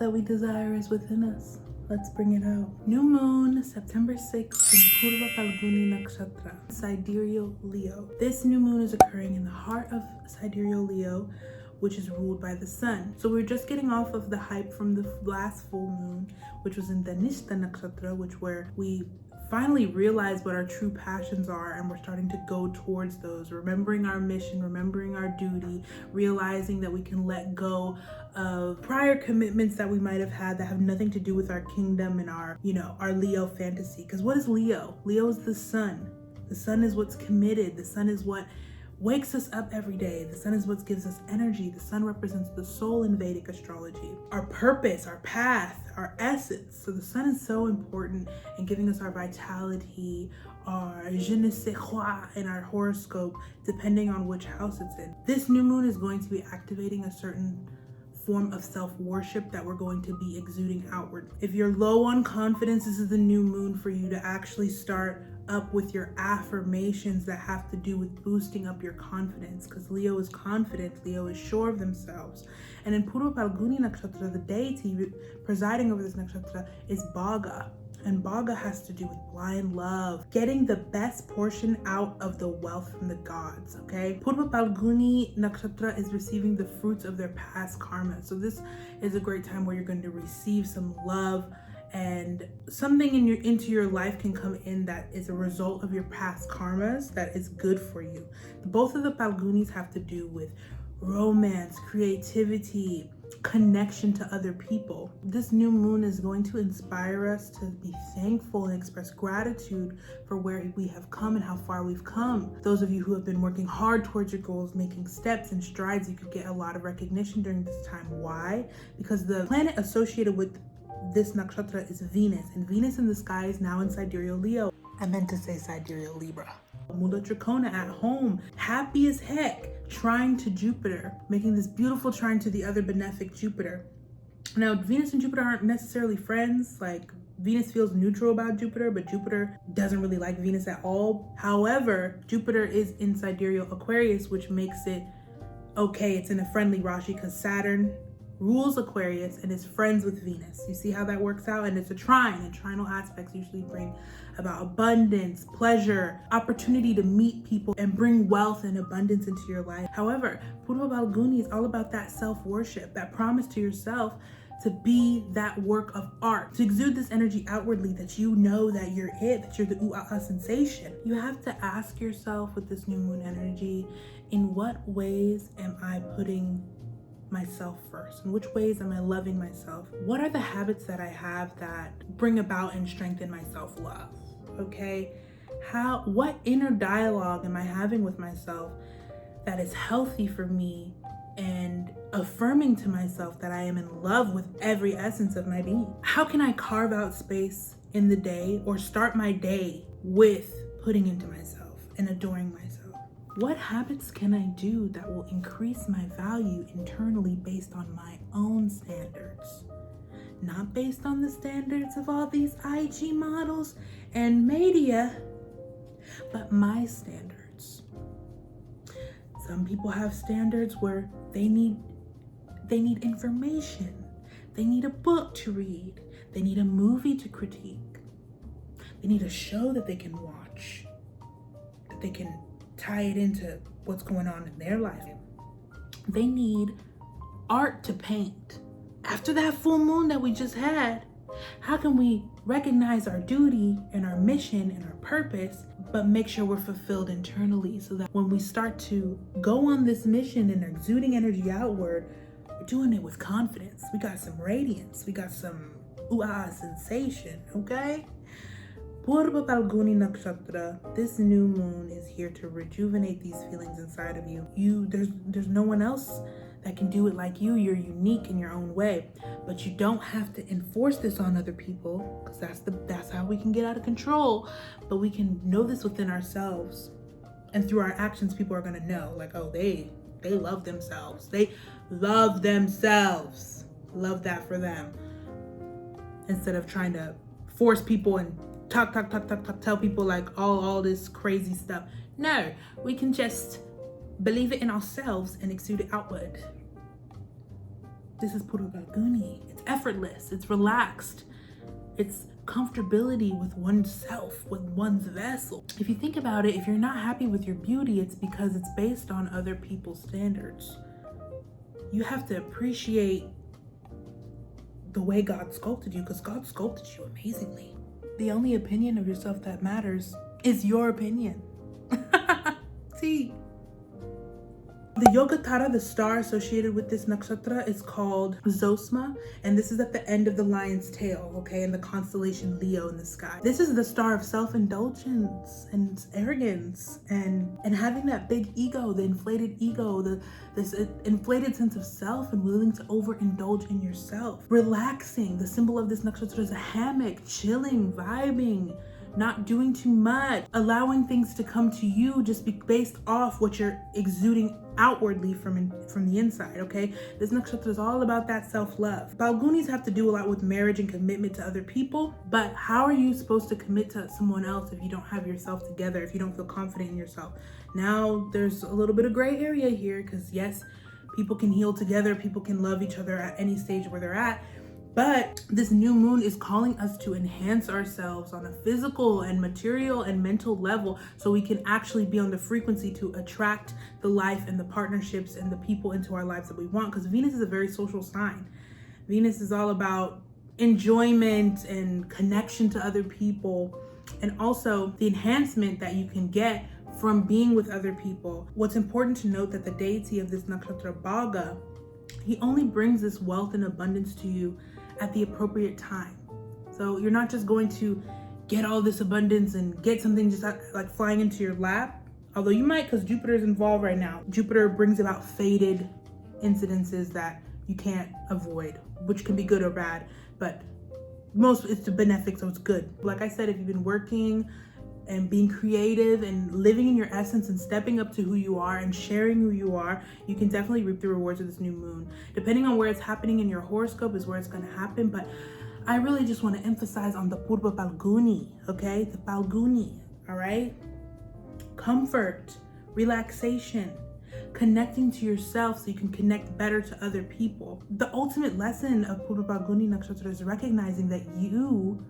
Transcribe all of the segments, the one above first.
that we desire is within us. Let's bring it out. New moon, September 6th in Purva Phalguni Nakshatra, Sidereal Leo. This new moon is occurring in the heart of Sidereal Leo, which is ruled by the sun. So we're just getting off of the hype from the last full moon, which was in the Nakshatra, where we finally realize what our true passions are, and we're starting to go towards those, remembering our mission, remembering our duty, realizing that we can let go of prior commitments that we might have had that have nothing to do with our kingdom and our Leo fantasy. Because what is Leo? Leo is the sun. The sun is what's committed. The sun is what wakes us up every day. The sun is what gives us energy. The sun represents the soul in Vedic astrology, our purpose, our path, our essence. So the sun is so important in giving us our vitality, our je ne sais quoi in our horoscope, depending on which house it's in. This new moon is going to be activating a certain form of self-worship that we're going to be exuding outward. If you're low on confidence, this is the new moon for you to actually start up with your affirmations that have to do with boosting up your confidence, because Leo is confident, Leo is sure of themselves. And in Purva Phalguni Nakshatra, the deity presiding over this nakshatra is Bhaga. And Bhaga has to do with blind love, getting the best portion out of the wealth from the gods, okay? Purva Phalguni Nakshatra is receiving the fruits of their past karma. So this is a great time where you're going to receive some love, and something into your life can come in that is a result of your past karmas that is good for you. Both of the Phalgunis have to do with romance, creativity, connection to other people. This new moon is going to inspire us to be thankful and express gratitude for where we have come and how far we've come. Those of you who have been working hard towards your goals, making steps and strides, you could get a lot of recognition during this time. Why? Because the planet associated with this nakshatra is Venus, and Venus in the sky is now in Sidereal Leo. I meant to say Sidereal Libra. Mula Trikona at home, happy as heck, trine to Jupiter, making this beautiful trine to the other benefic Jupiter. Now, Venus and Jupiter aren't necessarily friends. Like, Venus feels neutral about Jupiter, but Jupiter doesn't really like Venus at all. However, Jupiter is in Sidereal Aquarius, which makes it okay. It's in a friendly Rashi because Saturn rules Aquarius and is friends with Venus. You see how that works out? And it's a trine, and trinal aspects usually bring about abundance, pleasure, opportunity to meet people and bring wealth and abundance into your life. However, Purva Phalguni is all about that self-worship, that promise to yourself to be that work of art, to exude this energy outwardly, that you know that you're it, that you're the ooh-ah sensation. You have to ask yourself with this new moon energy, in what ways am I putting myself first? In which ways am I loving myself? What are the habits that I have that bring about and strengthen my self-love? Okay, what inner dialogue am I having with myself that is healthy for me and affirming to myself that I am in love with every essence of my being? How can I carve out space in the day or start my day with putting into myself and adoring myself? What habits can I do that will increase my value internally based on my own standards? Not based on the standards of all these IG models and media, but my standards. Some people have standards where they need information. They need a book to read. They need a movie to critique. They need a show that they can watch, that they can tie it into what's going on in their life. They need art to paint. After that full moon that we just had, how can we recognize our duty and our mission and our purpose, but make sure we're fulfilled internally, so that when we start to go on this mission and exuding energy outward, we're doing it with confidence. We got some radiance. We got some ooh-ah sensation, okay? Purva Phalguni Nakshatra, this new moon is here to rejuvenate these feelings inside of you. There's no one else that can do it like you. You're unique in your own way, but you don't have to enforce this on other people, because that's how we can get out of control. But we can know this within ourselves, and through our actions, people are gonna know, like, oh, they love themselves. They love themselves. Love that for them. Instead of trying to force people and talk, tell people like all this crazy stuff. No, we can just believe it in ourselves and exude it outward. This is Purva Phalguni. It's effortless, it's relaxed, it's comfortability with oneself, with one's vessel. If you think about it, if you're not happy with your beauty, it's because it's based on other people's standards. You have to appreciate the way God sculpted you, because God sculpted you amazingly. The only opinion of yourself that matters is your opinion. See, the Yogatara, the star associated with this nakshatra, is called Zosma, and this is at the end of the lion's tail, okay, in the constellation Leo in the sky. This is the star of self-indulgence and arrogance and having that big ego, the inflated ego, this inflated sense of self and willing to overindulge in yourself. Relaxing, the symbol of this nakshatra is a hammock, chilling, vibing, not doing too much, allowing things to come to you just based off what you're exuding outwardly from the inside, okay? This nakshatra is all about that self-love. Phalgunis have to do a lot with marriage and commitment to other people, but how are you supposed to commit to someone else if you don't have yourself together, if you don't feel confident in yourself? Now, there's a little bit of gray area here, because yes, people can heal together, people can love each other at any stage where they're at, but this new moon is calling us to enhance ourselves on a physical and material and mental level so we can actually be on the frequency to attract the life and the partnerships and the people into our lives that we want, because Venus is a very social sign. Venus is all about enjoyment and connection to other people, and also the enhancement that you can get from being with other people. What's important to note that the deity of this nakshatra, Bhaga, he only brings this wealth and abundance to you at the appropriate time. So you're not just going to get all this abundance and get something just like flying into your lap, although you might, because Jupiter is involved right now. Jupiter brings about fated incidences that you can't avoid, which can be good or bad, but most it's benefic, so it's good. Like I said, if you've been working and being creative and living in your essence and stepping up to who you are and sharing who you are, you can definitely reap the rewards of this new moon. Depending on where it's happening in your horoscope is where it's going to happen, but I really just want to emphasize on the Purva Phalguni, okay? The Phalguni, all right? Comfort, relaxation, connecting to yourself so you can connect better to other people. The ultimate lesson of Purva Phalguni Nakshatra is recognizing that you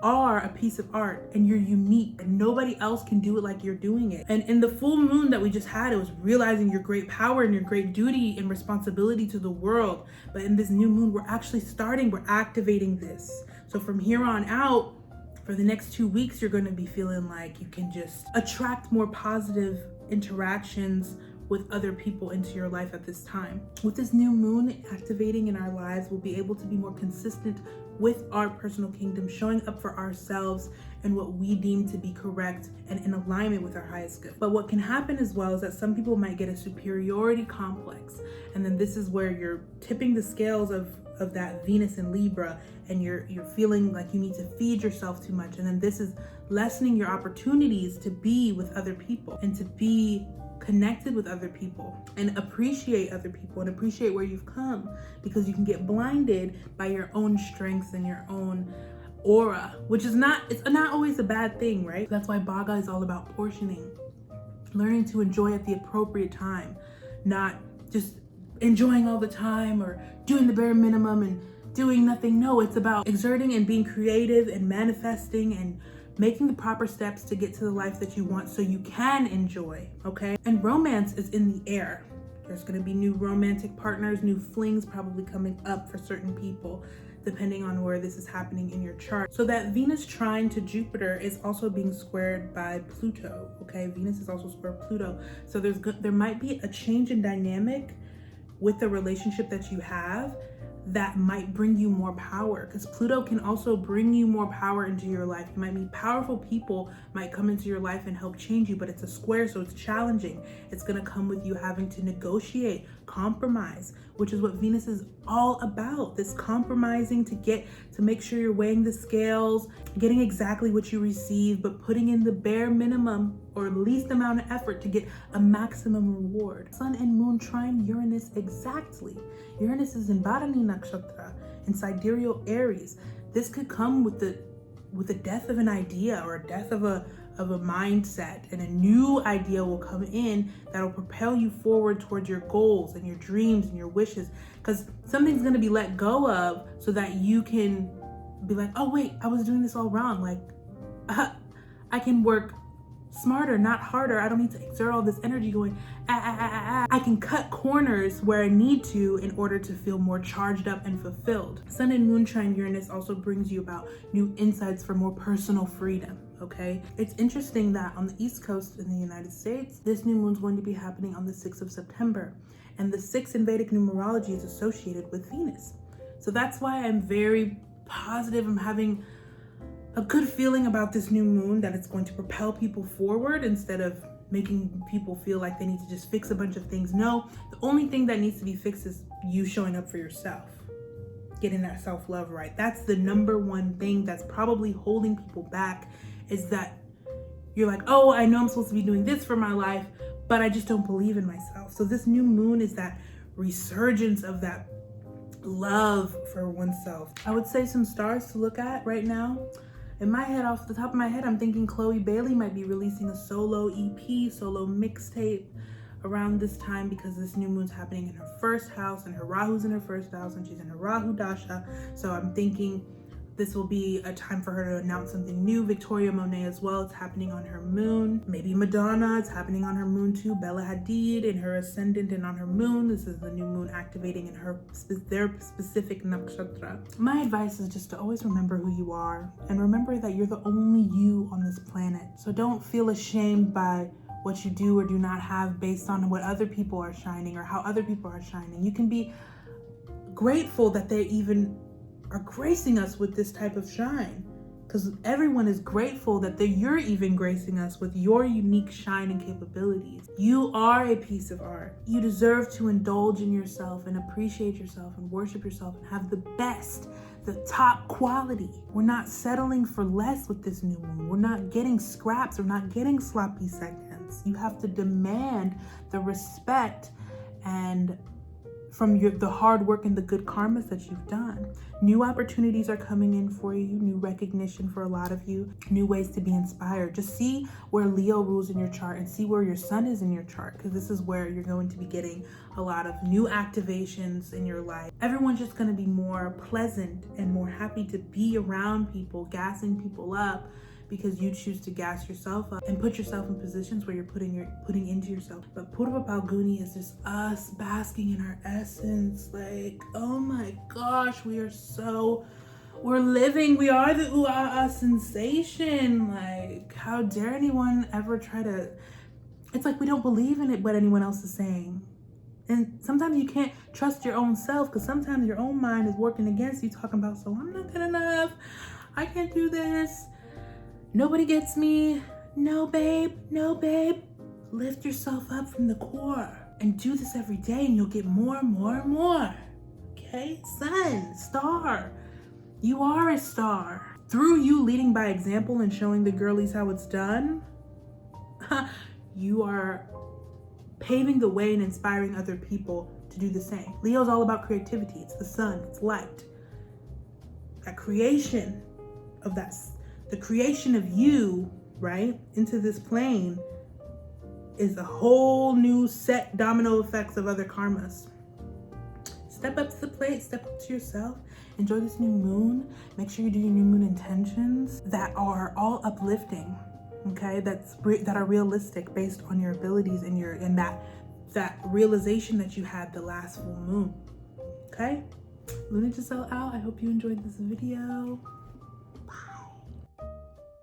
are a piece of art and you're unique and nobody else can do it like you're doing it. And in the full moon that we just had, it was realizing your great power and your great duty and responsibility to the world. But in this new moon, we're activating this. So from here on out, for the next 2 weeks, you're going to be feeling like you can just attract more positive interactions with other people into your life at this time. With this new moon activating in our lives, we'll be able to be more consistent with our personal kingdom, showing up for ourselves and what we deem to be correct and in alignment with our highest good. But what can happen as well is that some people might get a superiority complex, and then this is where you're tipping the scales of that Venus in Libra, and you're feeling like you need to feed yourself too much, and then this is lessening your opportunities to be with other people and to be connected with other people and appreciate other people and appreciate where you've come, because you can get blinded by your own strengths and your own aura, which is not always a bad thing, right? That's why Bhaga is all about portioning, learning to enjoy at the appropriate time, not just enjoying all the time or doing the bare minimum and doing nothing. No, it's about exerting and being creative and manifesting and making the proper steps to get to the life that you want so you can enjoy, okay? And romance is in the air. There's gonna be new romantic partners, new flings probably coming up for certain people, depending on where this is happening in your chart. So that Venus trine to Jupiter is also being squared by Pluto, okay? Venus is also square Pluto. So there might be a change in dynamic with the relationship that you have that might bring you more power, because Pluto can also bring you more power into your life. You might meet powerful people, might come into your life and help change you, but it's a square, so it's challenging. It's gonna come with you having to negotiate, compromise, which is what Venus is all about. This compromising to make sure you're weighing the scales, getting exactly what you receive, but putting in the bare minimum or least amount of effort to get a maximum reward. Sun and moon trine Uranus exactly. Uranus is in Bharani Nakshatra in Sidereal Aries. This could come with the with the death of an idea or a death of a mindset, and a new idea will come in that'll propel you forward towards your goals and your dreams and your wishes, because something's going to be let go of so that you can be like, oh wait, I was doing this all wrong. Like I can work smarter, not harder. I don't need to exert all this energy going I can cut corners where I need to in order to feel more charged up and fulfilled. Sun and moon trine Uranus also brings you about new insights for more personal freedom. Okay, it's interesting that on the East Coast in the United States, this new moon is going to be happening on the 6th of September, and the 6 in Vedic numerology is associated with Venus. So that's why I'm very positive. I'm having a good feeling about this new moon, that it's going to propel people forward instead of making people feel like they need to just fix a bunch of things. No, the only thing that needs to be fixed is you showing up for yourself, getting that self-love right. That's the number one thing that's probably holding people back, is that you're like, oh, I know I'm supposed to be doing this for my life, but I just don't believe in myself. So this new moon is that resurgence of that love for oneself. I would say some stars to look at right now. In my head, off the top of my head, I'm thinking Chloe Bailey might be releasing a solo EP, solo mixtape around this time, because this new moon's happening in her first house, and her Rahu's in her first house, and she's in her Rahu Dasha. So I'm thinking this will be a time for her to announce something new. Victoria Monet as well, it's happening on her moon. Maybe Madonna, it's happening on her moon too. Bella Hadid in her ascendant and on her moon. This is the new moon activating in their specific nakshatra. My advice is just to always remember who you are, and remember that you're the only you on this planet. So don't feel ashamed by what you do or do not have based on what other people are shining or how other people are shining. You can be grateful that they even are gracing us with this type of shine, because everyone is grateful that you're even gracing us with your unique shine and capabilities. You are a piece of art. You deserve to indulge in yourself and appreciate yourself and worship yourself and have the best, the top quality. We're not settling for less with this new moon. We're not getting scraps. We're not getting sloppy seconds. You have to demand the respect and from the hard work and the good karmas that you've done. New opportunities are coming in for you, new recognition for a lot of you, new ways to be inspired. Just see where Leo rules in your chart and see where your sun is in your chart, because this is where you're going to be getting a lot of new activations in your life. Everyone's just going to be more pleasant and more happy to be around people, gassing people up, because you choose to gas yourself up and put yourself in positions where you're putting into yourself. But Purva Phalguni is just us basking in our essence. Like, oh my gosh, we are the ooh-ah-ah sensation. Like, how dare anyone ever try to, it's like we don't believe in it what anyone else is saying. And sometimes you can't trust your own self, because sometimes your own mind is working against you, talking about, so I'm not good enough, I can't do this, nobody gets me. No, babe. Lift yourself up from the core and do this every day, and you'll get more and more and more. Okay? Sun, star. You are a star. Through you leading by example and showing the girlies how it's done, you are paving the way and inspiring other people to do the same. Leo's all about creativity. It's the sun, it's light. That creation of that, the creation of you, right, into this plane is a whole new set domino effects of other karmas. Step up to the plate, step up to yourself, enjoy this new moon. Make sure you do your new moon intentions that are all uplifting, okay? That are realistic based on your abilities and that realization that you had the last full moon, okay? Luna Giselle out. I hope you enjoyed this video.